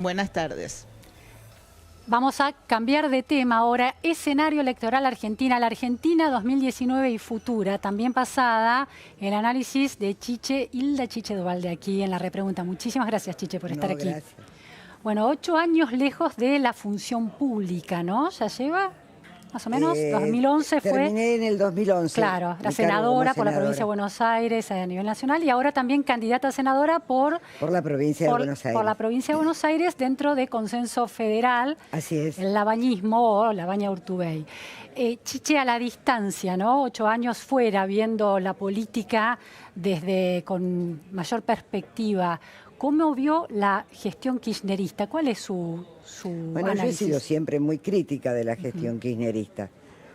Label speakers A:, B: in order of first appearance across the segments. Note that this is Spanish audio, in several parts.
A: Buenas tardes.
B: Vamos a cambiar de tema ahora. Escenario electoral Argentina, la Argentina 2019 y futura, también pasada. El análisis de Hilda Chiche Duvalde aquí en La Repregunta. Muchísimas gracias, Chiche, por estar aquí.
C: Gracias.
B: Bueno, 8 años lejos de la función pública, ¿no? ¿Ya lleva? Más o menos, 2011 fue...
C: Terminé en el 2011.
B: Claro, era senadora por la provincia de Buenos Aires a nivel nacional y ahora también candidata a senadora por
C: la provincia de Buenos Aires.
B: Por la provincia de Buenos Aires dentro de Consenso Federal.
C: Así es.
B: El labañismo o Labaña Urtubey. Chiche, a la distancia, ¿no? 8 años fuera, viendo la política con mayor perspectiva. ¿Cómo vio la gestión kirchnerista? ¿Cuál es su
C: Bueno,
B: análisis?
C: yo he sido siempre muy crítica de la gestión kirchnerista,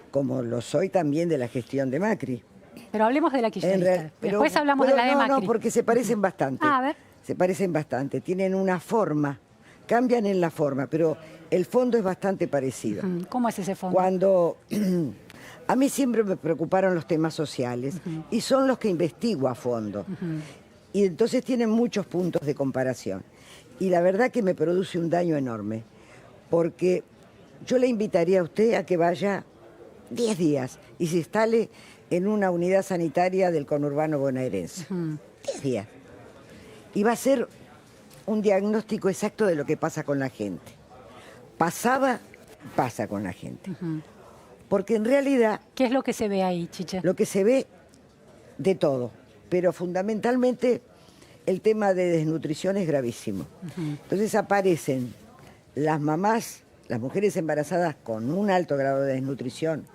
C: como lo soy también de la gestión de Macri.
B: Pero hablemos de la kirchnerista. Después hablamos de la de Macri.
C: No, porque se parecen bastante.
B: A ver.
C: Se parecen bastante. Tienen una forma, cambian en la forma, pero el fondo es bastante parecido.
B: ¿Cómo es ese fondo?
C: Cuando... A mí siempre me preocuparon los temas sociales y son los que investigo a fondo. Y entonces tienen muchos puntos de comparación. Y la verdad que me produce un daño enorme, porque yo le invitaría a usted a que vaya 10 días y se instale en una unidad sanitaria del conurbano bonaerense. 10 días. Y va a ser un diagnóstico exacto de lo que pasa con la gente. Pasa con la gente. Porque en realidad...
B: ¿Qué es lo que se ve ahí, Chiche?
C: Lo que se ve de todo, pero fundamentalmente el tema de desnutrición es gravísimo. Entonces aparecen las mamás, las mujeres embarazadas con un alto grado de desnutrición,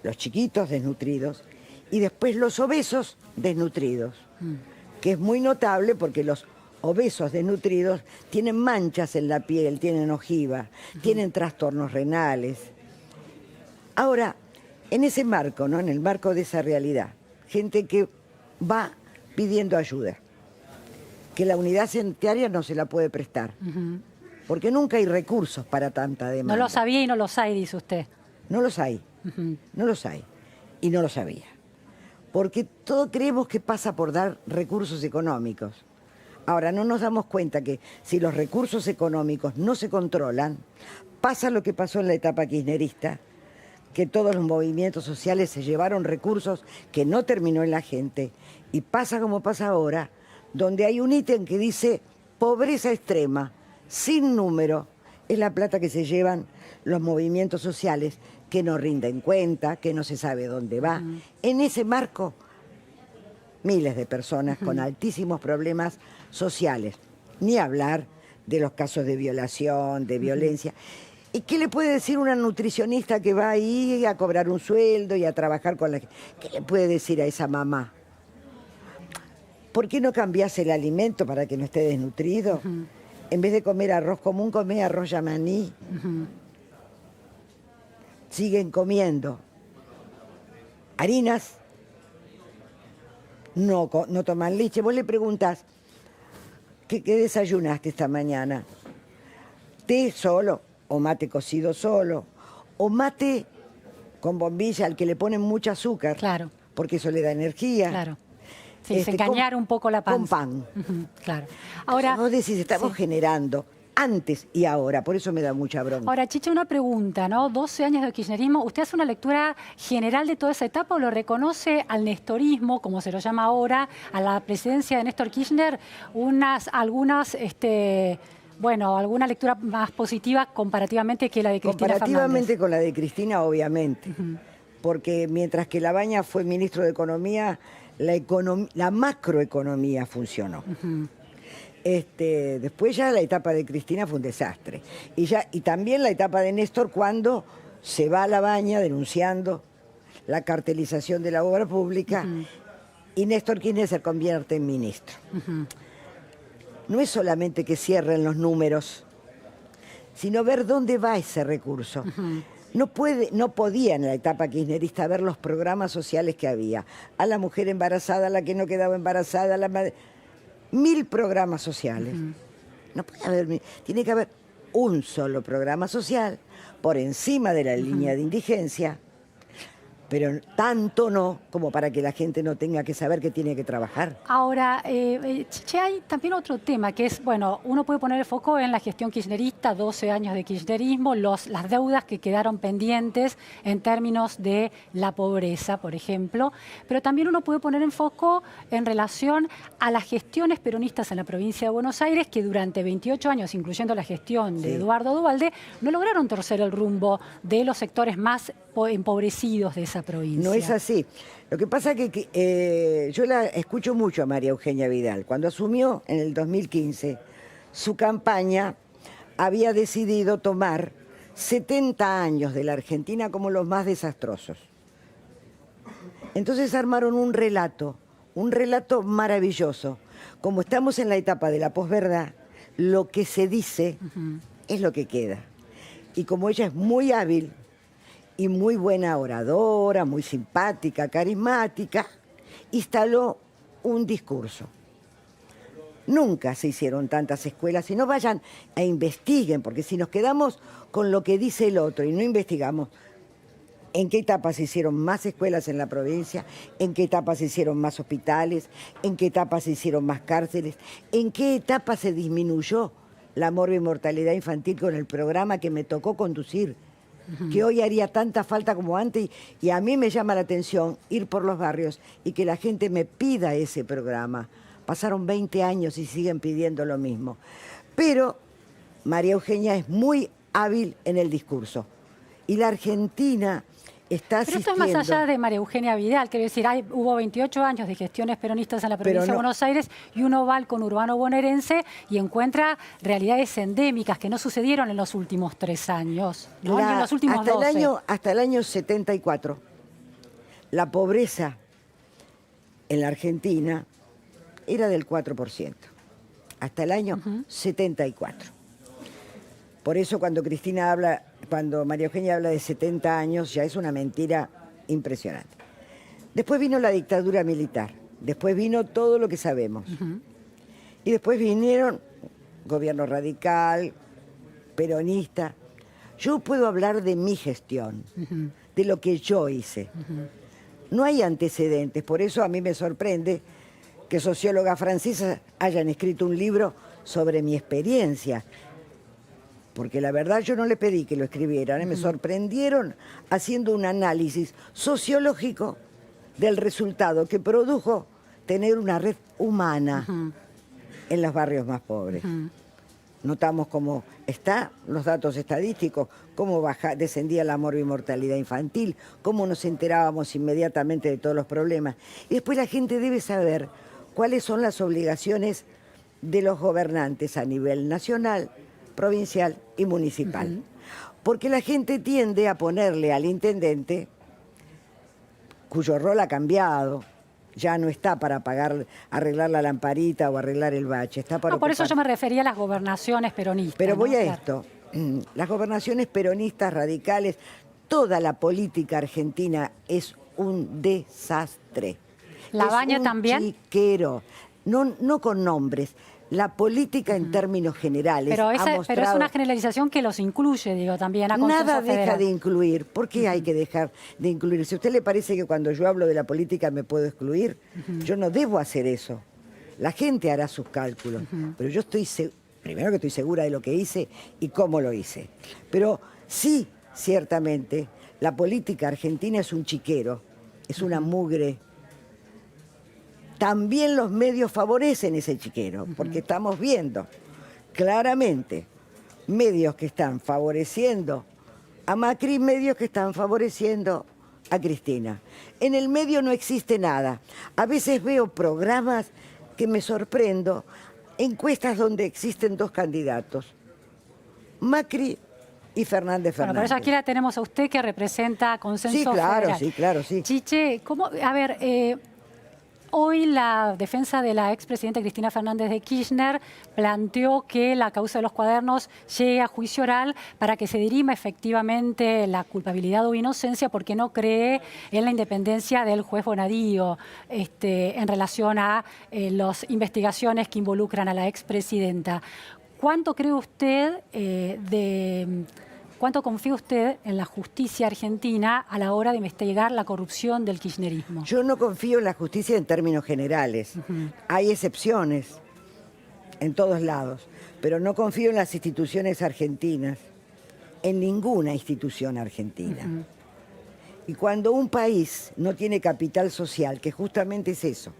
C: los chiquitos desnutridos y después los obesos desnutridos, que es muy notable porque los obesos desnutridos tienen manchas en la piel, tienen ojiva, tienen trastornos renales. Ahora, en ese marco, ¿no? En el marco de esa realidad, gente que va pidiendo ayuda, que la unidad sanitaria no se la puede prestar, porque nunca hay recursos para tanta demanda.
B: No lo sabía y no los hay, dice usted.
C: No los hay, no los hay, y no lo sabía. Porque todo creemos que pasa por dar recursos económicos. Ahora, no nos damos cuenta que si los recursos económicos no se controlan, pasa lo que pasó en la etapa kirchnerista, que todos los movimientos sociales se llevaron recursos que no terminó en la gente, y pasa como pasa ahora, donde hay un ítem que dice pobreza extrema, sin número, es la plata que se llevan los movimientos sociales, que no rinden cuenta, que no se sabe dónde va. En ese marco, miles de personas con altísimos problemas sociales, ni hablar de los casos de violación, de violencia. ¿Y qué le puede decir una nutricionista que va ahí a cobrar un sueldo y a trabajar con la... ¿Qué le puede decir a esa mamá? ¿Por qué no cambiás el alimento para que no esté desnutrido? En vez de comer arroz común, comé arroz yamaní. Siguen comiendo harinas, no toman leche. Vos le preguntás, ¿qué desayunaste esta mañana? ¿Té solo? ¿O mate cocido solo? ¿O mate con bombilla al que le ponen mucho azúcar?
B: Claro.
C: Porque eso le da energía.
B: Claro. Sí, desengañar un poco la panza.
C: Con pan.
B: Claro. Ahora,
C: vos decís, estamos generando antes y ahora, por eso me da mucha bronca.
B: Ahora, Chiche, una pregunta, ¿no? 12 años de kirchnerismo, ¿usted hace una lectura general de toda esa etapa o lo reconoce al nestorismo, como se lo llama ahora, a la presidencia de Néstor Kirchner, alguna lectura más positiva comparativamente que la de Cristina
C: Comparativamente
B: Fernández?
C: con la de Cristina, obviamente. Porque mientras que Labaña fue ministro de Economía, la macroeconomía funcionó. Después ya la etapa de Cristina fue un desastre. Y también la etapa de Néstor cuando se va a Labaña denunciando la cartelización de la obra pública y Néstor Kirchner se convierte en ministro. No es solamente que cierren los números, sino ver dónde va ese recurso. No podía en la etapa kirchnerista ver los programas sociales que había. A la mujer embarazada, a la que no quedaba embarazada, a la madre... 1000 programas sociales. No puede haber... Tiene que haber un solo programa social por encima de la línea de indigencia pero tanto no como para que la gente no tenga que saber que tiene que trabajar.
B: Ahora, Chiche, hay también otro tema que es, bueno, uno puede poner el foco en la gestión kirchnerista, 12 años de kirchnerismo, las deudas que quedaron pendientes en términos de la pobreza, por ejemplo, pero también uno puede poner en foco en relación a las gestiones peronistas en la provincia de Buenos Aires, que durante 28 años, incluyendo la gestión de Eduardo Duhalde, no lograron torcer el rumbo de los sectores más empobrecidos de esa provincia.
C: No es así. Lo que pasa es que yo la escucho mucho a María Eugenia Vidal. Cuando asumió en el 2015, su campaña había decidido tomar 70 años de la Argentina como los más desastrosos. Entonces armaron un relato maravilloso. Como estamos en la etapa de la posverdad, lo que se dice es lo que queda. Y como ella es muy hábil y muy buena oradora, muy simpática, carismática, instaló un discurso. Nunca se hicieron tantas escuelas, y no vayan a investiguen, porque si nos quedamos con lo que dice el otro y no investigamos en qué etapa se hicieron más escuelas en la provincia, en qué etapa se hicieron más hospitales, en qué etapa se hicieron más cárceles, en qué etapa se disminuyó la mortalidad infantil con el programa que me tocó conducir, que hoy haría tanta falta como antes, y a mí me llama la atención ir por los barrios y que la gente me pida ese programa. Pasaron 20 años y siguen pidiendo lo mismo. Pero María Eugenia es muy hábil en el discurso. Y la Argentina está asistiendo...
B: Pero esto es más allá de María Eugenia Vidal, quiero decir, hubo 28 años de gestiones peronistas en la provincia de Buenos Aires, y uno va al conurbano bonaerense y encuentra realidades endémicas que no sucedieron en los últimos 3 años, ¿no? Ni en los últimos 12.
C: Hasta el año 74, la pobreza en la Argentina era del 4%, hasta el año 74. Por eso cuando María Eugenia habla de 70 años, ya es una mentira impresionante. Después vino la dictadura militar, después vino todo lo que sabemos. Y después vinieron gobierno radical, peronista. Yo puedo hablar de mi gestión, de lo que yo hice. No hay antecedentes, por eso a mí me sorprende que sociólogas francesas hayan escrito un libro sobre mi experiencia. Porque la verdad yo no le pedí que lo escribieran, me sorprendieron haciendo un análisis sociológico del resultado que produjo tener una red humana en los barrios más pobres. Notamos cómo están los datos estadísticos, cómo descendía la mortalidad infantil, cómo nos enterábamos inmediatamente de todos los problemas. Y después la gente debe saber cuáles son las obligaciones de los gobernantes a nivel nacional, provincial y municipal. Porque la gente tiende a ponerle al intendente, cuyo rol ha cambiado, ya no está para arreglar la lamparita o arreglar el bache. Está para
B: por eso yo me refería a las gobernaciones peronistas.
C: Pero voy a esto. Las gobernaciones peronistas radicales, toda la política argentina es un desastre.
B: ¿La Baña también?
C: Chiquero. No con nombres. La política en términos generales
B: pero es una generalización que los incluye, digo, también a consenso
C: nada
B: federal.
C: Deja de incluir. ¿Por qué hay que dejar de incluir? Si a usted le parece que cuando yo hablo de la política me puedo excluir, yo no debo hacer eso. La gente hará sus cálculos. Pero yo primero que estoy segura de lo que hice y cómo lo hice. Pero sí, ciertamente, la política argentina es un chiquero, es una mugre. También los medios favorecen ese chiquero, porque estamos viendo claramente medios que están favoreciendo a Macri, medios que están favoreciendo a Cristina. En el medio no existe nada. A veces veo programas que me sorprendo, encuestas donde existen 2 candidatos, Macri y Fernández.
B: Bueno, pero aquí la tenemos a usted que representa consenso federal.
C: Sí, claro, sí.
B: Chiche, hoy la defensa de la expresidenta Cristina Fernández de Kirchner planteó que la causa de los cuadernos llegue a juicio oral para que se dirima efectivamente la culpabilidad o inocencia, porque no cree en la independencia del juez Bonadío en relación a las investigaciones que involucran a la expresidenta. ¿Cuánto cree usted ¿Cuánto confía usted en la justicia argentina a la hora de investigar la corrupción del kirchnerismo?
C: Yo no confío en la justicia en términos generales. Hay excepciones en todos lados, pero no confío en las instituciones argentinas, en ninguna institución argentina. Y cuando un país no tiene capital social, que justamente es eso,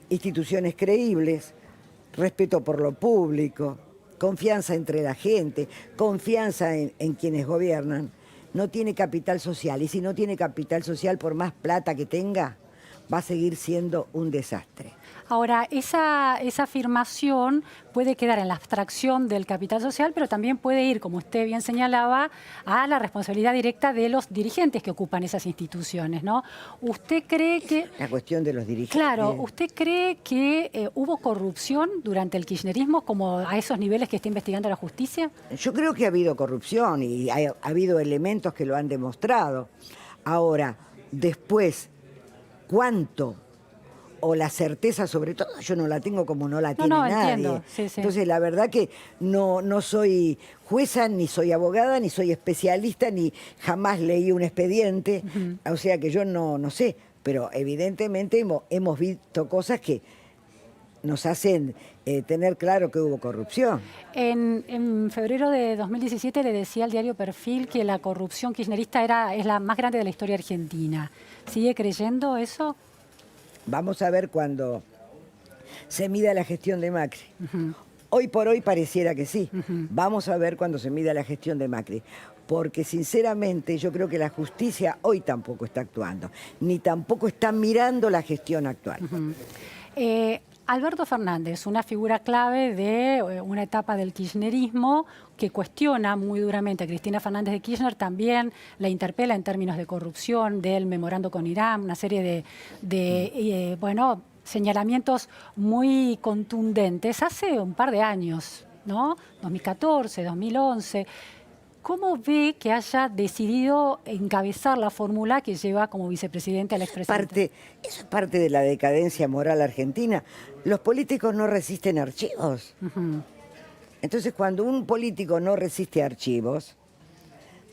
C: instituciones creíbles, respeto por lo público, confianza entre la gente, confianza en quienes gobiernan, no tiene capital social. Y si no tiene capital social, por más plata que tenga, va a seguir siendo un desastre.
B: Ahora, esa afirmación puede quedar en la abstracción del capital social, pero también puede ir, como usted bien señalaba, a la responsabilidad directa de los dirigentes que ocupan esas instituciones, ¿no? ¿Usted cree que...
C: La cuestión de los dirigentes.
B: Claro, ¿usted cree que hubo corrupción durante el kirchnerismo, como a esos niveles que está investigando la justicia?
C: Yo creo que ha habido corrupción y ha habido elementos que lo han demostrado. Ahora, después, ¿cuánto? O la certeza sobre todo, yo no la tengo como no la tiene nadie.
B: Entiendo. Sí.
C: Entonces, la verdad que no soy jueza, ni soy abogada, ni soy especialista, ni jamás leí un expediente. O sea que yo no sé, pero evidentemente hemos visto cosas que nos hacen tener claro que hubo corrupción.
B: En febrero de 2017 le decía al diario Perfil que la corrupción kirchnerista es la más grande de la historia argentina. ¿Sigue creyendo eso?
C: Vamos a ver cuando se mida la gestión de Macri. Hoy por hoy pareciera que sí. Vamos a ver cuando se mida la gestión de Macri. Porque sinceramente yo creo que la justicia hoy tampoco está actuando, ni tampoco está mirando la gestión actual.
B: Alberto Fernández, una figura clave de una etapa del kirchnerismo que cuestiona muy duramente a Cristina Fernández de Kirchner, también la interpela en términos de corrupción, del memorando con Irán, una serie de señalamientos muy contundentes hace un par de años, ¿no? 2014, 2011. ¿Cómo ve que haya decidido encabezar la fórmula que lleva como vicepresidente al expresidente?
C: Eso es parte de la decadencia moral argentina. Los políticos no resisten archivos. Entonces, cuando un político no resiste archivos,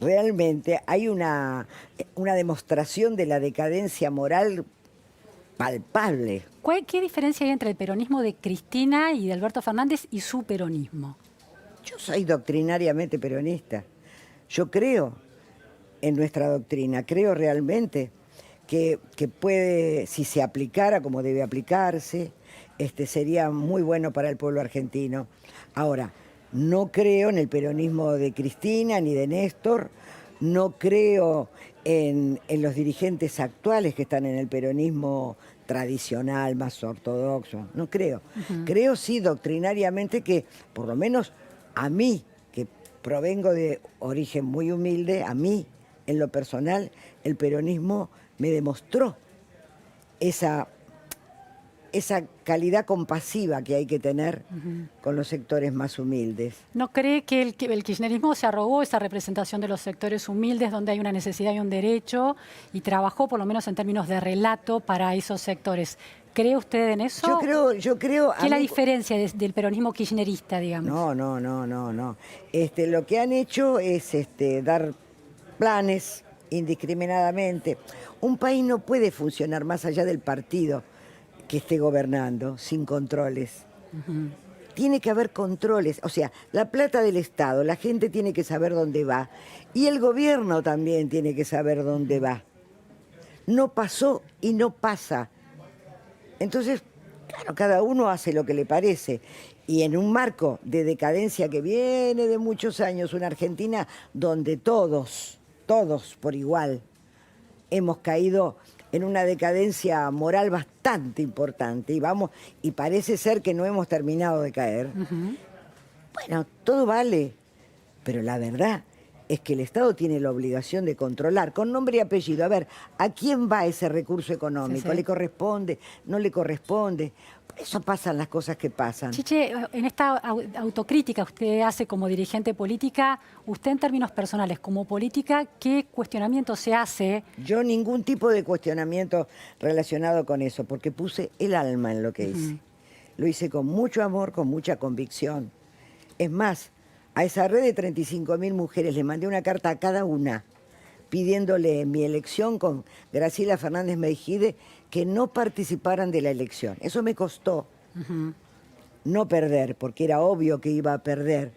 C: realmente hay una demostración de la decadencia moral palpable.
B: ¿Qué diferencia hay entre el peronismo de Cristina y de Alberto Fernández y su peronismo?
C: Yo soy doctrinariamente peronista. Yo creo en nuestra doctrina, creo realmente que puede, si se aplicara como debe aplicarse, sería muy bueno para el pueblo argentino. Ahora, no creo en el peronismo de Cristina ni de Néstor, no creo en los dirigentes actuales que están en el peronismo tradicional, más ortodoxo, no creo. Creo sí doctrinariamente que, por lo menos a mí, que provengo de origen muy humilde, a mí, en lo personal, el peronismo me demostró esa calidad compasiva que hay que tener con los sectores más humildes.
B: ¿No cree que el kirchnerismo se arrogó esa representación de los sectores humildes donde hay una necesidad y un derecho y trabajó, por lo menos en términos de relato, para esos sectores? ¿Cree usted en eso?
C: Yo creo...
B: ¿Qué es la diferencia del peronismo kirchnerista, digamos?
C: No. Lo que han hecho es dar planes indiscriminadamente. Un país no puede funcionar más allá del partido que esté gobernando, sin controles. Tiene que haber controles, o sea, la plata del Estado, la gente tiene que saber dónde va, y el gobierno también tiene que saber dónde va. No pasó y no pasa. Entonces, claro, cada uno hace lo que le parece. Y en un marco de decadencia que viene de muchos años, una Argentina donde todos por igual, hemos caído en una decadencia moral bastante importante y parece ser que no hemos terminado de caer. Bueno, todo vale, pero la verdad es que el Estado tiene la obligación de controlar con nombre y apellido. A ver, ¿a quién va ese recurso económico? Sí. ¿Le corresponde? ¿No le corresponde? Por eso pasan las cosas que pasan.
B: Chiche, en esta autocrítica que usted hace como dirigente política, usted en términos personales, como política, ¿qué cuestionamiento se hace?
C: Yo ningún tipo de cuestionamiento relacionado con eso, porque puse el alma en lo que hice. Lo hice con mucho amor, con mucha convicción. Es más, a esa red de 35.000 mujeres, le mandé una carta a cada una pidiéndole mi elección con Graciela Fernández Meijide que no participaran de la elección. Eso me costó no perder, porque era obvio que iba a perder,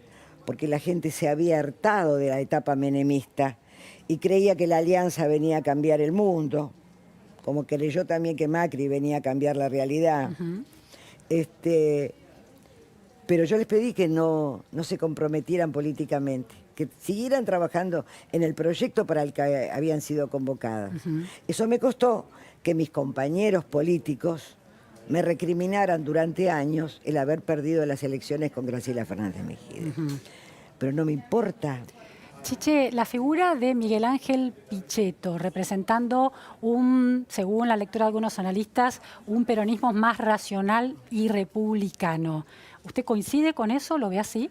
C: porque la gente se había hartado de la etapa menemista y creía que la alianza venía a cambiar el mundo, como creyó también que Macri venía a cambiar la realidad. Pero yo les pedí que no se comprometieran políticamente, que siguieran trabajando en el proyecto para el que habían sido convocadas. Eso me costó que mis compañeros políticos me recriminaran durante años el haber perdido las elecciones con Graciela Fernández Meijide. Pero no me importa.
B: Chiche, la figura de Miguel Ángel Pichetto, representando según la lectura de algunos analistas, un peronismo más racional y republicano. ¿Usted coincide con eso? ¿Lo ve así?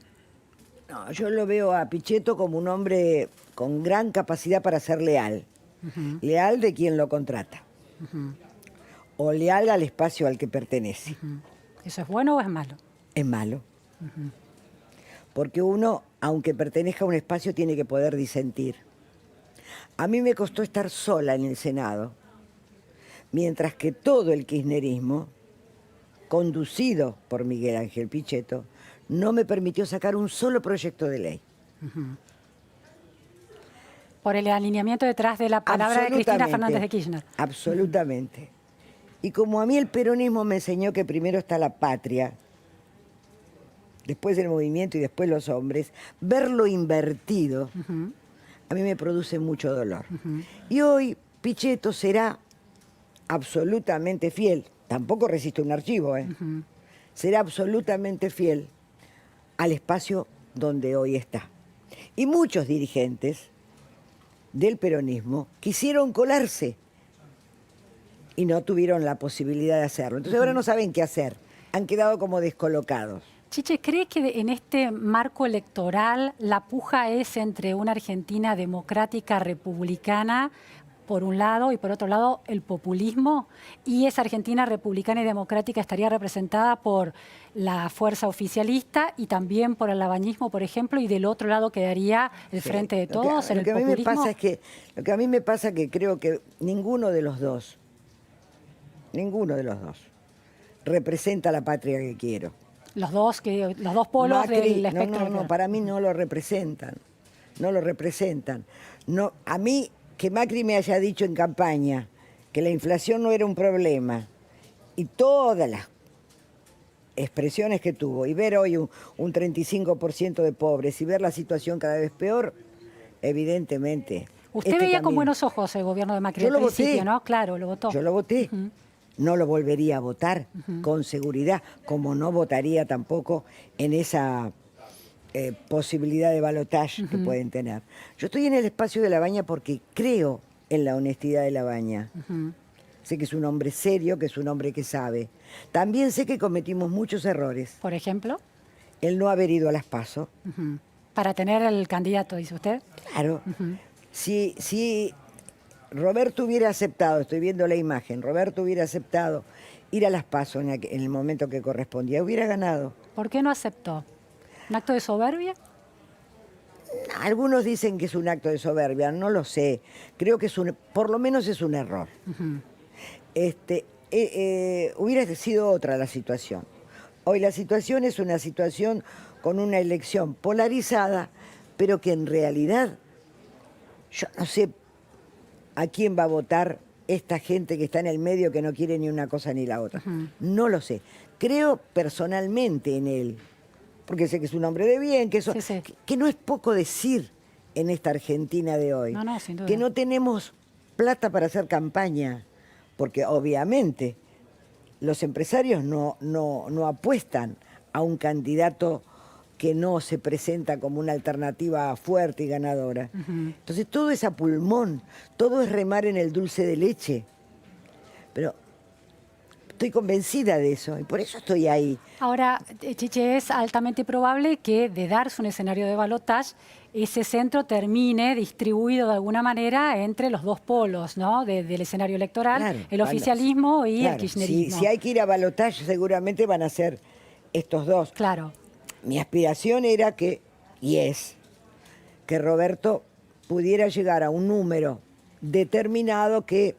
C: No, yo lo veo a Pichetto como un hombre con gran capacidad para ser leal. Leal de quien lo contrata. O leal al espacio al que pertenece.
B: ¿Eso es bueno o es malo?
C: Es malo. Porque uno, aunque pertenezca a un espacio, tiene que poder disentir. A mí me costó estar sola en el Senado, mientras que todo el kirchnerismo, conducido por Miguel Ángel Pichetto, no me permitió sacar un solo proyecto de ley.
B: Por el alineamiento detrás de la palabra de Cristina Fernández de Kirchner.
C: Absolutamente. Y como a mí el peronismo me enseñó que primero está la patria, después el movimiento y después los hombres, verlo invertido, a mí me produce mucho dolor. Y hoy Pichetto será absolutamente fiel, tampoco resiste un archivo, será absolutamente fiel al espacio donde hoy está. Y muchos dirigentes del peronismo quisieron colarse y no tuvieron la posibilidad de hacerlo. Entonces ahora no saben qué hacer, han quedado como descolocados.
B: Chiche, ¿cree que en este marco electoral la puja es entre una Argentina democrática republicana, por un lado, y por otro lado el populismo? ¿Y esa Argentina republicana y democrática estaría representada por la fuerza oficialista y también por el labañismo, por ejemplo, y del otro lado quedaría el Frente de Todos, el populismo?
C: Lo que a mí me pasa es que creo que ninguno de los dos representa la patria que quiero.
B: Los dos polos
C: Macri,
B: del espectro.
C: No, para mí no lo representan. No lo representan. No, a mí, que Macri me haya dicho en campaña que la inflación no era un problema y todas las expresiones que tuvo, y ver hoy un 35% de pobres y ver la situación cada vez peor, evidentemente.
B: Usted veía con buenos ojos el gobierno de Macri al principio, ¿no? Claro, lo votó.
C: Yo lo voté. No lo volvería a votar con seguridad, como no votaría tampoco en esa posibilidad de balotaje que pueden tener. Yo estoy en el espacio de Labaña porque creo en la honestidad de Labaña. Sé que es un hombre serio, que es un hombre que sabe. También sé que cometimos muchos errores.
B: ¿Por ejemplo?
C: El no haber ido a las PASO.
B: Para tener el candidato, dice usted.
C: Claro. Si Roberto hubiera aceptado, estoy viendo la imagen, Roberto hubiera aceptado ir a las PASO en el momento que correspondía, hubiera ganado.
B: ¿Por qué no aceptó? ¿Un acto de soberbia?
C: Algunos dicen que es un acto de soberbia, no lo sé. Creo que por lo menos es un error. Hubiera sido otra la situación. Hoy la situación es una situación con una elección polarizada, pero que en realidad yo no sé a quién va a votar esta gente que está en el medio que no quiere ni una cosa ni la otra. No lo sé. Creo personalmente en él, porque sé que es un hombre de bien, que no es poco decir en esta Argentina de hoy.
B: No, sin duda.
C: Que no tenemos plata para hacer campaña, porque obviamente los empresarios no apuestan a un candidato que no se presenta como una alternativa fuerte y ganadora. Entonces todo es a pulmón, todo es remar en el dulce de leche. Pero estoy convencida de eso y por eso estoy ahí.
B: Ahora, Chiche, es altamente probable que de darse un escenario de balotaje, ese centro termine distribuido de alguna manera entre los dos polos, ¿no? Del escenario electoral, claro, el oficialismo y el kirchnerismo.
C: Si hay que ir a balotaje, seguramente van a ser estos dos.
B: Claro.
C: Mi aspiración era que y es que Roberto pudiera llegar a un número determinado que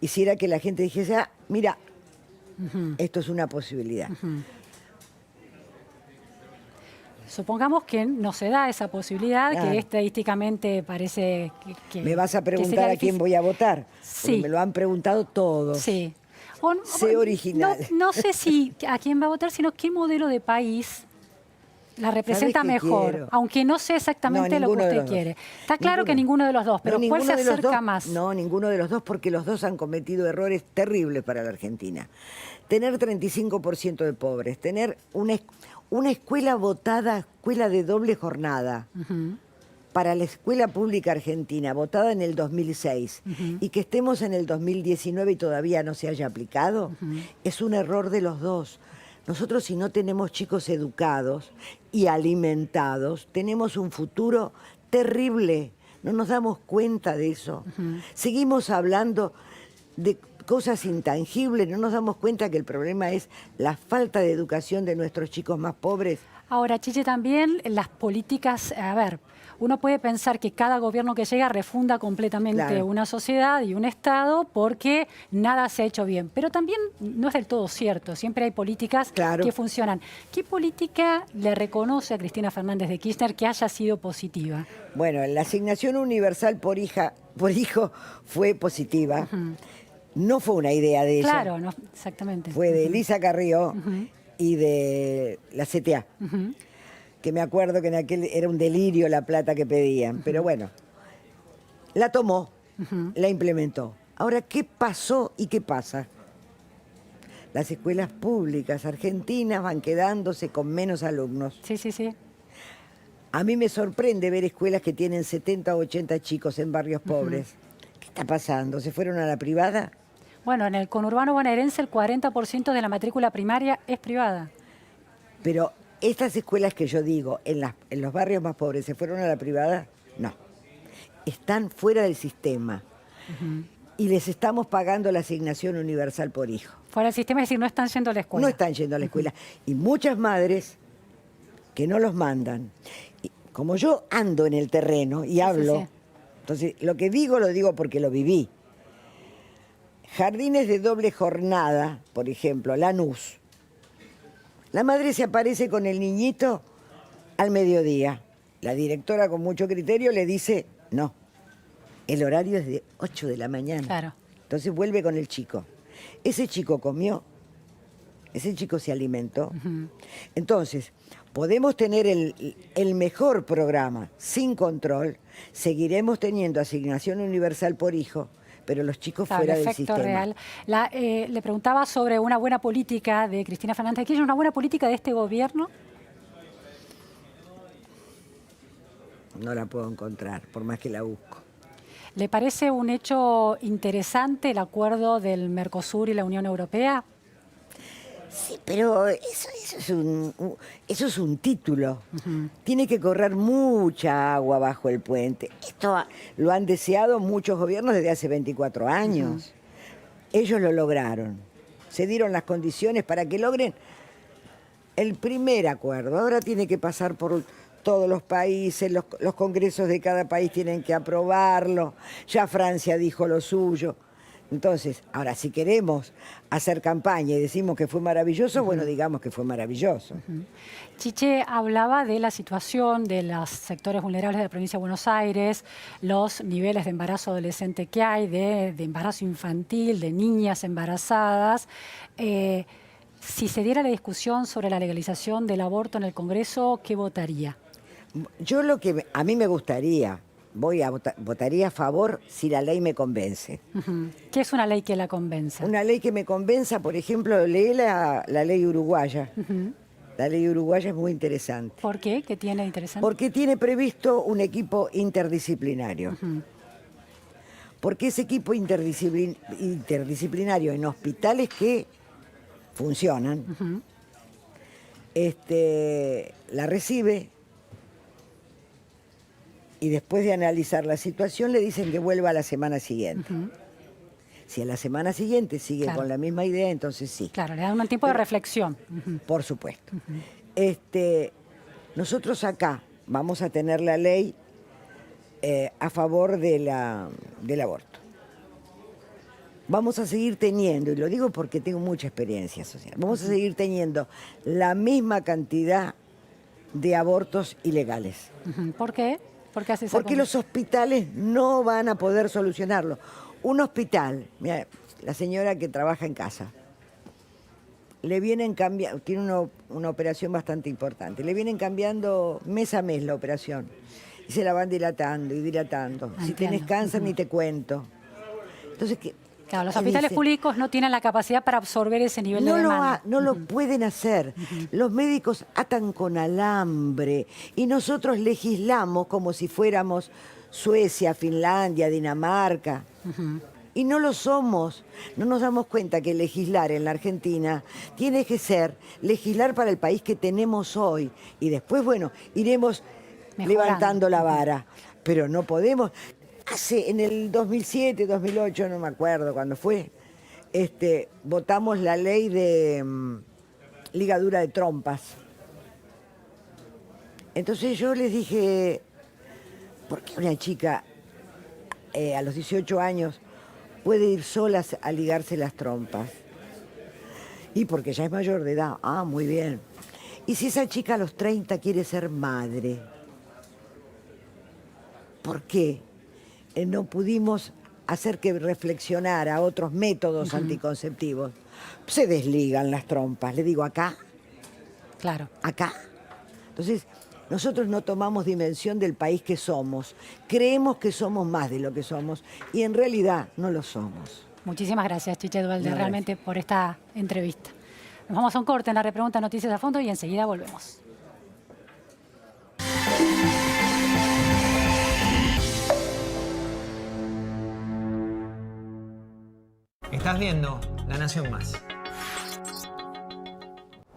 C: hiciera que la gente dijese, ah, mira, esto es una posibilidad.
B: Supongamos que no se da esa posibilidad,
C: Claro.
B: que estadísticamente parece que
C: Me vas a
B: que
C: preguntar
B: sería
C: a quién
B: difícil.
C: voy a votar. Porque
B: Sí.
C: me lo han preguntado todos.
B: Sí.
C: Sé original.
B: No sé si a quién va a votar, sino qué modelo de país la representa
C: ¿Sabés qué
B: mejor,
C: quiero?
B: aunque no sé exactamente lo que
C: ninguno de
B: usted
C: los dos.
B: quiere. Está claro que ninguno de los dos, pero
C: No,
B: ¿cuál se
C: ninguno de los
B: acerca
C: dos.
B: más?
C: No, ninguno de los dos, porque los dos han cometido errores terribles para la Argentina. Tener 35% de pobres, tener una escuela votada, escuela de doble jornada, para la escuela pública argentina, votada en el 2006, y que estemos en el 2019 y todavía no se haya aplicado, es un error de los dos. Nosotros, si no tenemos chicos educados y alimentados, tenemos un futuro terrible. No nos damos cuenta de eso. Seguimos hablando de cosas intangibles, no nos damos cuenta que el problema es la falta de educación de nuestros chicos más pobres.
B: Ahora, Chiche, también las políticas, a ver, uno puede pensar que cada gobierno que llega refunda completamente
C: Claro.
B: una sociedad y un Estado porque nada se ha hecho bien. Pero también no es del todo cierto, siempre hay políticas
C: Claro.
B: que funcionan. ¿Qué política le reconoce a Cristina Fernández de Kirchner que haya sido positiva?
C: Bueno, la asignación universal por hijo fue positiva. No fue una idea de ella.
B: Claro, no, exactamente.
C: Fue de Elisa Carrió y de la CTA. Que me acuerdo que en aquel era un delirio la plata que pedían. Pero bueno, la tomó, la implementó. Ahora, ¿qué pasó y qué pasa? Las escuelas públicas argentinas van quedándose con menos alumnos.
B: Sí, sí, sí.
C: A mí me sorprende ver escuelas que tienen 70 o 80 chicos en barrios pobres. ¿Qué está pasando? ¿Se fueron a la privada?
B: Bueno, en el conurbano bonaerense el 40% de la matrícula primaria es privada.
C: Pero estas escuelas que yo digo, en los barrios más pobres, ¿se fueron a la privada? No. Están fuera del sistema. Y les estamos pagando la asignación universal por hijo.
B: Fuera del sistema, es decir, no están yendo a la escuela.
C: No están yendo a la escuela. Y muchas madres que no los mandan. Y como yo ando en el terreno y hablo,
B: sí.
C: entonces lo que digo lo digo porque lo viví. Jardines de doble jornada, por ejemplo, Lanús. La madre se aparece con el niñito al mediodía. La directora, con mucho criterio, le dice, no, el horario es de 8 de la mañana.
B: Claro.
C: Entonces vuelve con el chico. Ese chico comió, ese chico se alimentó. Entonces, podemos tener el mejor programa sin control, seguiremos teniendo asignación universal por hijo, pero los chicos
B: Claro,
C: fuera
B: el
C: del
B: efecto
C: sistema.
B: real. Le preguntaba sobre una buena política de Cristina Fernández de Kirchner, una buena política de este gobierno.
C: No la puedo encontrar, por más que la busco.
B: ¿Le parece un hecho interesante el acuerdo del Mercosur y la Unión Europea?
C: Sí, pero eso es un título. Tiene que correr mucha agua bajo el puente. Esto lo han deseado muchos gobiernos desde hace 24 años. Ellos lo lograron. Se dieron las condiciones para que logren el primer acuerdo. Ahora tiene que pasar por todos los países, los congresos de cada país tienen que aprobarlo. Ya Francia dijo lo suyo. Entonces, ahora, si queremos hacer campaña y decimos que fue maravilloso, bueno, digamos que fue maravilloso.
B: Chiche hablaba de la situación de los sectores vulnerables de la provincia de Buenos Aires, los niveles de embarazo adolescente que hay, de embarazo infantil, de niñas embarazadas. Si se diera la discusión sobre la legalización del aborto en el Congreso, ¿qué votaría?
C: Yo a mí me gustaría, votaría a favor si la ley me convence.
B: ¿Qué es una ley que la convenza?
C: Una ley que me convenza, por ejemplo, lee la ley uruguaya. La ley uruguaya es muy interesante.
B: ¿Por qué? ¿Qué tiene interesante?
C: Porque tiene previsto un equipo interdisciplinario. Porque ese equipo interdisciplinario en hospitales que funcionan, la recibe y después de analizar la situación le dicen que vuelva a la semana siguiente. Si a la semana siguiente sigue con la misma idea, entonces sí.
B: Claro, le dan un tiempo de reflexión.
C: Por supuesto. Nosotros acá vamos a tener la ley a favor del aborto. Vamos a seguir teniendo, y lo digo porque tengo mucha experiencia social, vamos a seguir teniendo la misma cantidad de abortos ilegales.
B: ¿Por qué? ¿Por qué hace esa
C: Porque los hospitales no van a poder solucionarlo. Un hospital, mira, la señora que trabaja en casa, le vienen cambiando, tiene una operación bastante importante, le vienen cambiando mes a mes la operación y se la van dilatando y dilatando.
B: Entiendo.
C: Si tenés cáncer ni te cuento. Entonces,
B: claro, los hospitales públicos no tienen la capacidad para absorber ese nivel de demanda.
C: No lo pueden hacer. Los médicos atan con alambre y nosotros legislamos como si fuéramos Suecia, Finlandia, Dinamarca. Y no lo somos. No nos damos cuenta que legislar en la Argentina tiene que ser legislar para el país que tenemos hoy. Y después, bueno, iremos levantando la vara. Pero no podemos. En el 2007, 2008, no me acuerdo cuándo fue, votamos la ley de ligadura de trompas. Entonces yo les dije, ¿por qué una chica a los 18 años puede ir sola a ligarse las trompas? Y porque ya es mayor de edad. Ah, muy bien. ¿Y si esa chica a los 30 quiere ser madre? ¿Por qué no pudimos hacer que reflexionara otros métodos anticonceptivos? Se desligan las trompas. Le digo, acá.
B: Claro.
C: Acá. Entonces, nosotros no tomamos dimensión del país que somos. Creemos que somos más de lo que somos y en realidad no lo somos.
B: Muchísimas gracias, Chiche Duhalde, realmente por esta entrevista. Nos vamos a un corte en la repregunta Noticias a Fondo y enseguida volvemos.
A: Estás viendo La Nación Más.